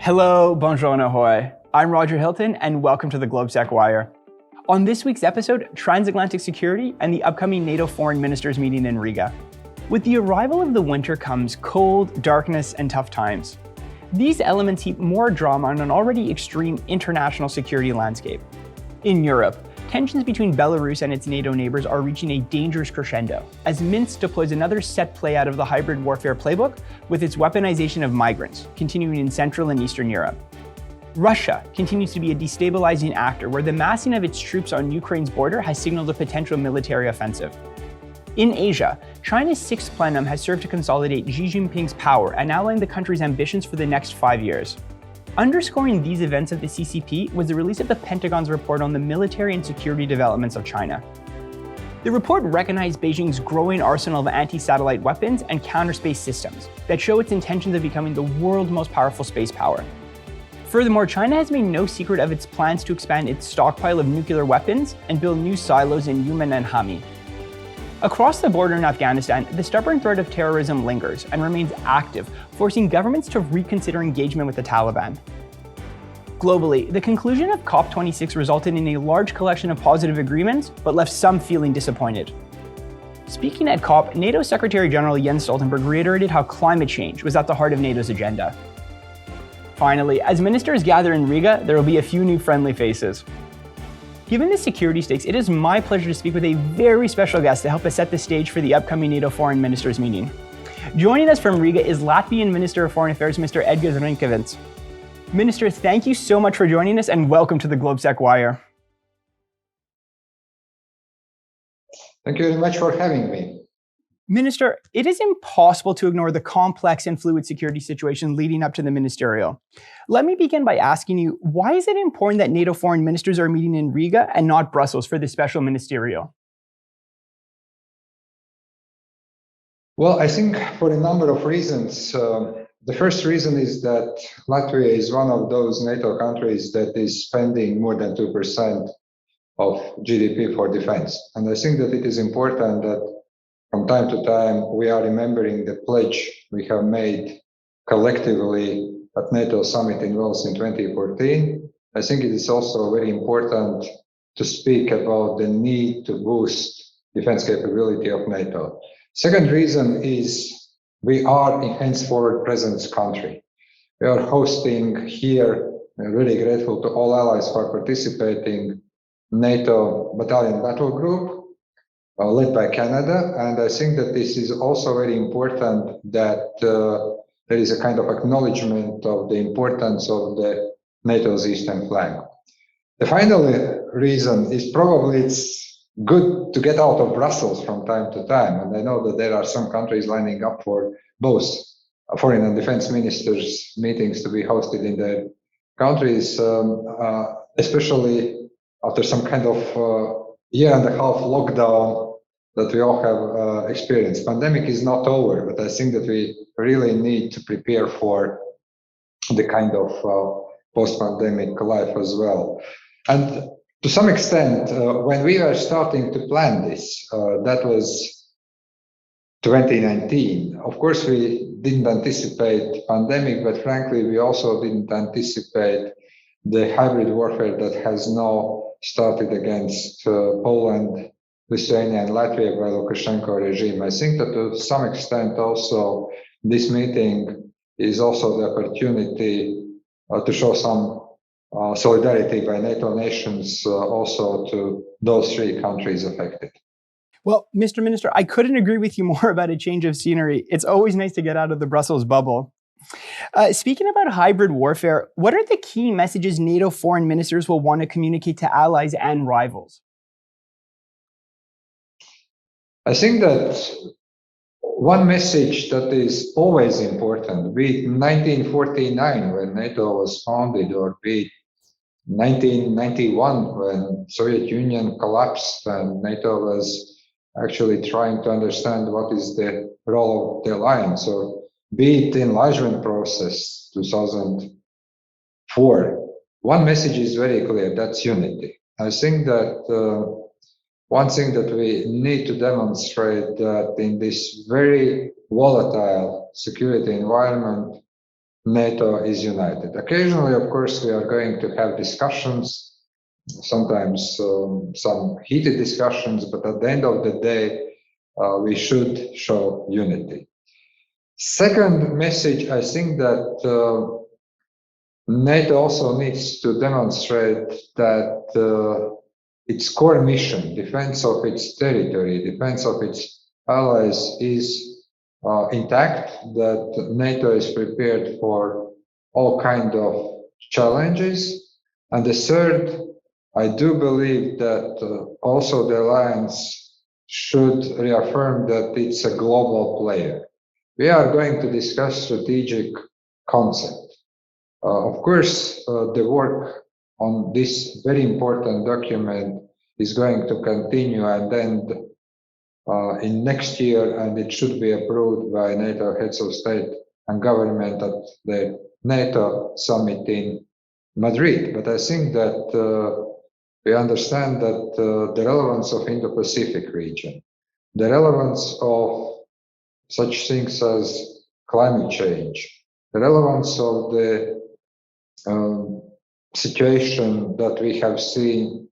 Hello, bonjour and ahoy. I'm Roger Hilton and welcome to the GLOBSEC Wire. On this week's episode, Transatlantic security and the upcoming NATO Foreign Ministers meeting in Riga. With the arrival of the winter comes cold, darkness, and tough times. These elements heap more drama on an already extreme international security landscape. In Europe, tensions between Belarus and its NATO neighbors are reaching a dangerous crescendo as Minsk deploys another set play out of the hybrid warfare playbook with its weaponization of migrants, continuing in Central and Eastern Europe. Russia continues to be a destabilizing actor where the massing of its troops on Ukraine's border has signaled a potential military offensive. In Asia, China's sixth plenum has served to consolidate Xi Jinping's power and outline the country's ambitions for the next 5 years. Underscoring these events of the CCP was the release of the Pentagon's report on the military and security developments of China. The report recognized Beijing's growing arsenal of anti-satellite weapons and counter-space systems that show its intentions of becoming the world's most powerful space power. Furthermore, China has made no secret of its plans to expand its stockpile of nuclear weapons and build new silos in Yumen and Hami. Across the border in Afghanistan, the stubborn threat of terrorism lingers and remains active, forcing governments to reconsider engagement with the Taliban. Globally, the conclusion of COP26 resulted in a large collection of positive agreements, but left some feeling disappointed. Speaking at COP, NATO Secretary General Jens Stoltenberg reiterated how climate change was at the heart of NATO's agenda. Finally, as ministers gather in Riga, there will be a few new friendly faces. Given the security stakes, it is my pleasure to speak with a very special guest to help us set the stage for the upcoming NATO Foreign Ministers meeting. Joining us from Riga is Latvian Minister of Foreign Affairs, Mr. Edgars Rinkēvičs. Minister, thank you so much for joining us and welcome to the GLOBSEC Wire. Thank you very much for having me. Minister, it is impossible to ignore the complex and fluid security situation leading up to the ministerial. Let me begin by asking you, why is it important that NATO foreign ministers are meeting in Riga and not Brussels for this special ministerial? Well, I think for a number of reasons. The first reason is that Latvia is one of those NATO countries that is spending more than 2% of GDP for defense. And I think that it is important that from time to time, we are remembering the pledge we have made collectively at NATO summit in Wales in 2014. I think it is also very important to speak about the need to boost defense capability of NATO. Second reason is we are in henceforward presence country. We are hosting here, really grateful to all allies for participating, NATO Battalion Battle Group, led by Canada, and I think that this is also very important that there is a kind of acknowledgement of the importance of the NATO's eastern flank. The final reason is probably it's good to get out of Brussels from time to time, and I know that there are some countries lining up for both foreign and defense ministers meetings to be hosted in their countries, especially after some kind of year and a half lockdown that we all have experienced. Pandemic is not over, but I think that we really need to prepare for the kind of post-pandemic life as well. And to some extent, when we were starting to plan this, that was 2019. Of course, we didn't anticipate pandemic, but frankly, we also didn't anticipate the hybrid warfare that has now started against Poland, Lithuania and Latvia by Lukashenko regime. I think that to some extent also this meeting is also the opportunity to show some solidarity by NATO nations also to those three countries affected. Well, Mr. Minister, I couldn't agree with you more about a change of scenery. It's always nice to get out of the Brussels bubble. Speaking about hybrid warfare, what are the key messages NATO foreign ministers will want to communicate to allies and rivals? I think that one message that is always important, be it 1949 when NATO was founded, or be it 1991 when Soviet Union collapsed and NATO was actually trying to understand what is the role of the alliance, or be it the enlargement process 2004. One message is very clear, that's unity. I think that one thing that we need to demonstrate that in this very volatile security environment, NATO is united. Occasionally, of course, we are going to have discussions, sometimes some heated discussions, but at the end of the day, we should show unity. Second message, I think that NATO also needs to demonstrate that its core mission, defense of its territory, defense of its allies, is intact, that NATO is prepared for all kinds of challenges. And the third, I do believe that also the alliance should reaffirm that it's a global player. We are going to discuss strategic concept. Of course, the work on this very important document is going to continue and end in next year, and it should be approved by NATO heads of state and government at the NATO summit in Madrid. But I think that we understand that the relevance of Indo-Pacific region, the relevance of such things as climate change, the relevance of the situation that we have seen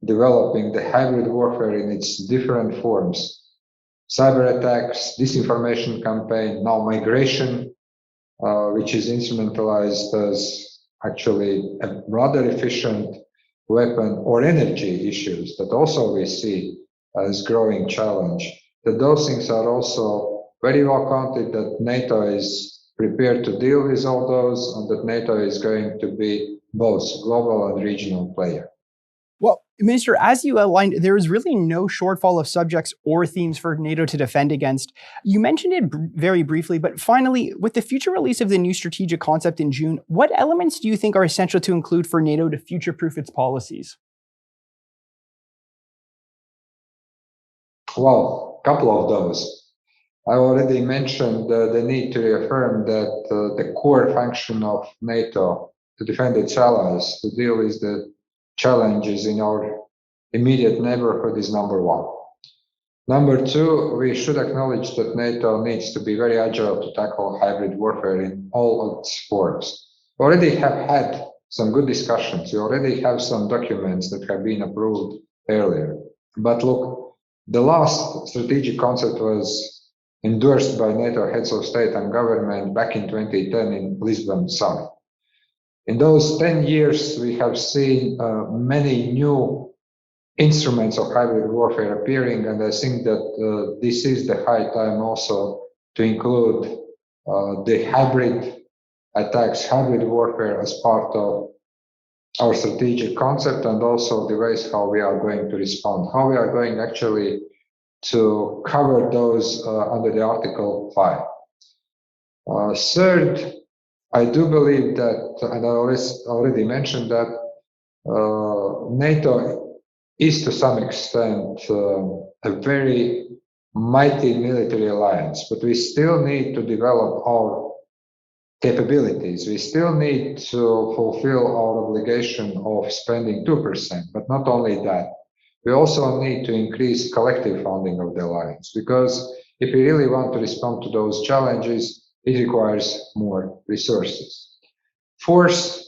developing, the hybrid warfare in its different forms, cyber attacks, disinformation campaign, now migration, which is instrumentalized as actually a rather efficient weapon, or energy issues that also we see as growing challenge, that those things are also very well counted, that NATO is prepared to deal with all those, and that NATO is going to be both global and regional player. Well, Minister, as you outlined, there is really no shortfall of subjects or themes for NATO to defend against. You mentioned it very briefly, but finally, with the future release of the new strategic concept in June, what elements do you think are essential to include for NATO to future-proof its policies? Well, a couple of those. I already mentioned the need to reaffirm that the core function of NATO to defend its allies, to deal with the challenges in our immediate neighborhood, is number one. Number two, we should acknowledge that NATO needs to be very agile to tackle hybrid warfare in all its forms. We already have had some good discussions. We already have some documents that have been approved earlier. But look, the last strategic concept was endorsed by NATO heads of state and government back in 2010 in Lisbon summit. In those 10 years, we have seen many new instruments of hybrid warfare appearing, and I think that this is the high time also to include the hybrid attacks, hybrid warfare as part of our strategic concept, and also the ways how we are going to respond, how we are going actually to cover those under the Article 5. Third, I do believe that, and I already mentioned that, NATO is to some extent a very mighty military alliance, but we still need to develop our capabilities. We still need to fulfill our obligation of spending 2%, but not only that. We also need to increase collective funding of the alliance, because if we really want to respond to those challenges, it requires more resources. Fourth,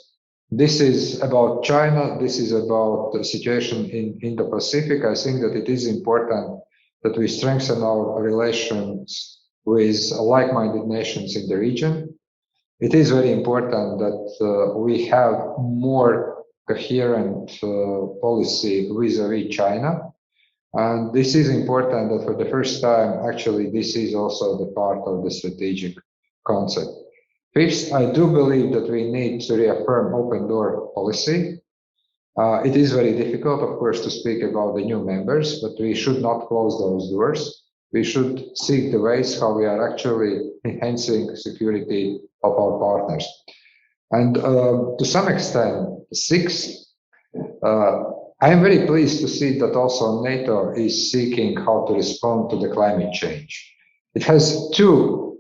this is about China. This is about the situation in Indo-Pacific. I think that it is important that we strengthen our relations with like-minded nations in the region. It is very important that we have more coherent policy vis-a-vis China. And this is important that for the first time, actually, this is also the part of the strategic concept. Fifth, I do believe that we need to reaffirm open door policy. It is very difficult, of course, to speak about the new members, but we should not close those doors. We should seek the ways how we are actually enhancing security of our partners. And to some extent, sixth, I am very pleased to see that also NATO is seeking how to respond to the climate change. It has two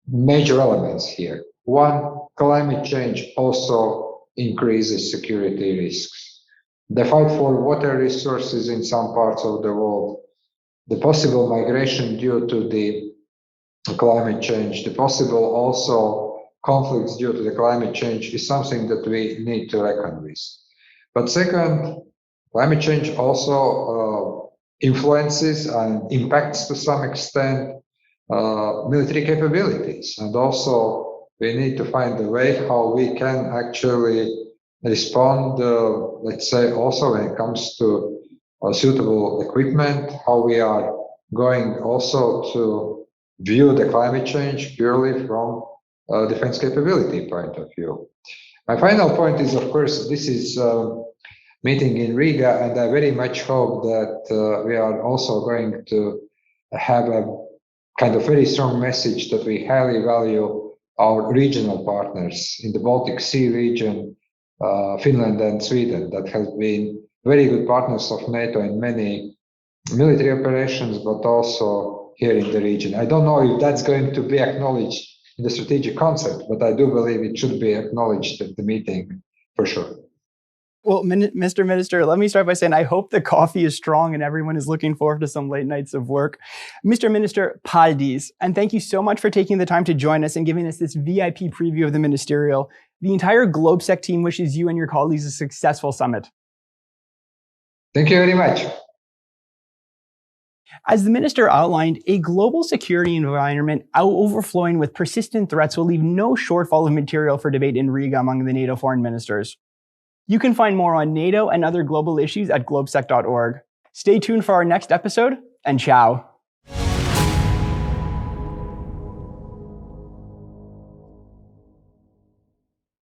major elements here. One, climate change also increases security risks. The fight for water resources in some parts of the world, the possible migration due to the climate change, the possible also conflicts due to the climate change is something that we need to reckon with. But second, climate change also influences and impacts to some extent military capabilities. And also we need to find a way how we can actually respond, let's say, also when it comes to suitable equipment, how we are going also to view the climate change purely from a defense capability point of view. My final point is, of course, this is a meeting in Riga, and I very much hope that we are also going to have a kind of very strong message that we highly value our regional partners in the Baltic Sea region, Finland and Sweden, that have been very good partners of NATO in many military operations, but also here in the region. I don't know if that's going to be acknowledged in the strategic concept, but I do believe it should be acknowledged at the meeting for sure. Well, Mr. Minister, let me start by saying I hope the coffee is strong and everyone is looking forward to some late nights of work. Mr. Minister, paldies, and thank you so much for taking the time to join us and giving us this VIP preview of the Ministerial. The entire GLOBSEC team wishes you and your colleagues a successful summit. Thank you very much. As the minister outlined, a global security environment overflowing with persistent threats will leave no shortfall of material for debate in Riga among the NATO foreign ministers. You can find more on NATO and other global issues at globsec.org. Stay tuned for our next episode, and ciao.